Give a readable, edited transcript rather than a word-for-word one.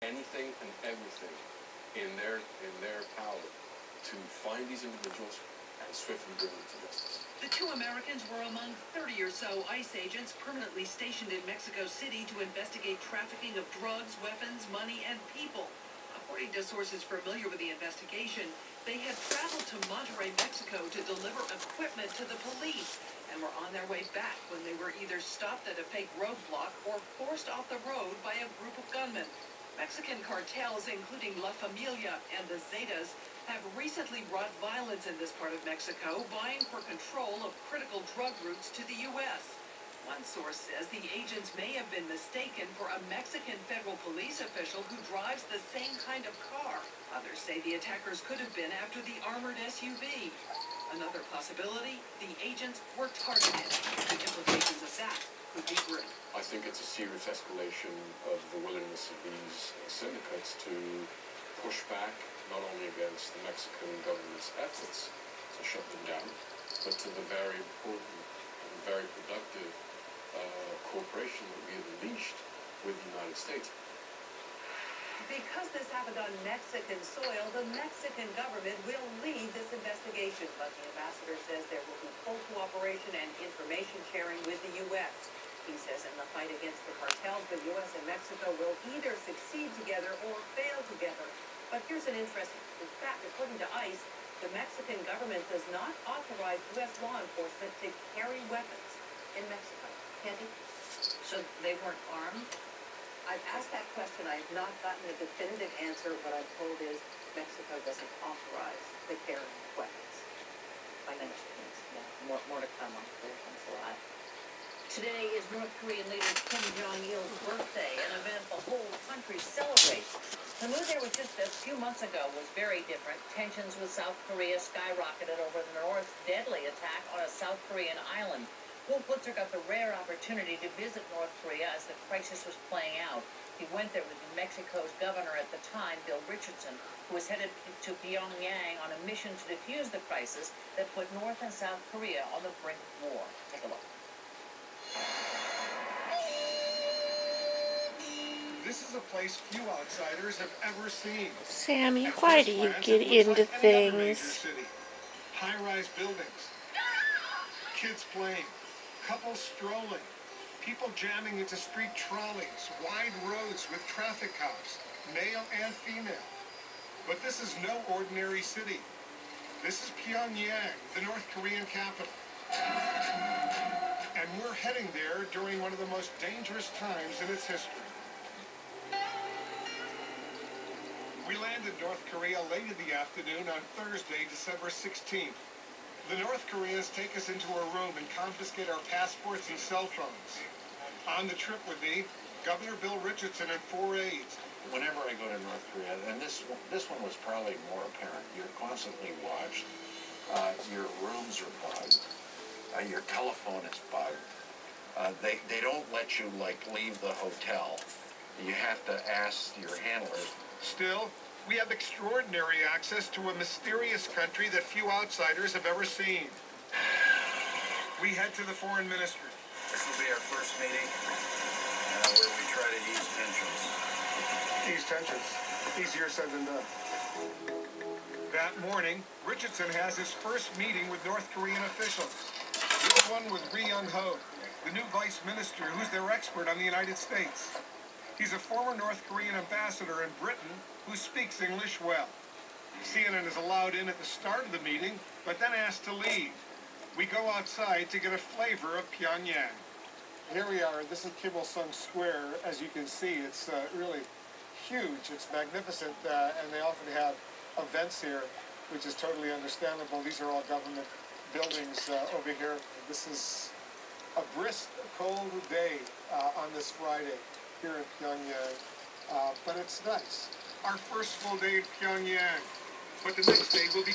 anything and everything in their power to find these individuals and swiftly bring them to justice. The two Americans were among 30 or so ICE agents permanently stationed in Mexico City to investigate trafficking of drugs, weapons, money, and people. According to sources familiar with the investigation, they had traveled to Monterrey, Mexico to deliver equipment to the police and were on their way back when they were either stopped at a fake roadblock or forced off the road by a group of gunmen. Mexican cartels, including La Familia and the Zetas, have recently brought violence in this part of Mexico, vying for control of critical drug routes to the U.S. One source says the agents may have been mistaken for a Mexican federal police official who drives the same kind of car. Others say the attackers could have been after the armored SUV. Another possibility, the agents were targeted. The implications of that could be grim. I think it's a serious escalation of the willingness of these syndicates to push back not only against the Mexican government's efforts to shut them down, but to the very important and very productive cooperation that we have unleashed with the United States. Because this happened on Mexican soil, the Mexican government will lead this investigation, but the ambassador says there will be full cooperation and information sharing with the U.S. He says in the fight against the cartels, the U.S. and Mexico will either succeed together or fail together. But here's an interesting fact. According to ICE, the Mexican government does not authorize U.S. law enforcement to carry weapons in Mexico. Candy? So they weren't armed? I've asked that question. I have not gotten a definitive answer. What I'm told is Mexico doesn't authorize the carrying of weapons. By Mexicans. Yeah, more to come on clear. Thanks a lot. Today is North Korean leader Kim Jong-il's birthday, an event the whole country celebrates. The mood there was just a few months ago was very different. Tensions with South Korea skyrocketed over the North's deadly attack on a South Korean island. Wolf Blitzer got the rare opportunity to visit North Korea as the crisis was playing out. He went there with Mexico's governor at the time, Bill Richardson, who was headed to Pyongyang on a mission to defuse the crisis that put North and South Korea on the brink of war. Take a look. This is a place few outsiders have ever seen. Sammy, why do you get into things? High-rise buildings, kids playing, couples strolling, people jamming into street trolleys, wide roads with traffic cops, male and female. But this is no ordinary city. This is Pyongyang, the North Korean capital. And we're heading there during one of the most dangerous times in its history. We landed North Korea late in the afternoon on Thursday, December 16th. The North Koreans take us into a room and confiscate our passports and cell phones. On the trip with me, Governor Bill Richardson and 4 aides. Whenever I go to North Korea, and this one was probably more apparent, you're constantly watched. Your rooms are bugged. Your telephone is bugged. They don't let you, leave the hotel. You have to ask your handlers. Still, we have extraordinary access to a mysterious country that few outsiders have ever seen. We head to the foreign ministry. This will be our first meeting where we try to ease tensions. Ease tensions. Easier said than done. That morning, Richardson has his first meeting with North Korean officials. This one with Ri Young-ho, the new vice minister who's their expert on the United States. He's a former North Korean ambassador in Britain who speaks English well. CNN is allowed in at the start of the meeting, but then asked to leave. We go outside to get a flavor of Pyongyang. Here we are. This is Kim Il-sung Square. As you can see, it's really huge. It's magnificent, and they often have events here, which is totally understandable. These are all government buildings over here. This is a brisk, cold day on this Friday here in Pyongyang, but it's nice. Our first full day in Pyongyang, but the next day will be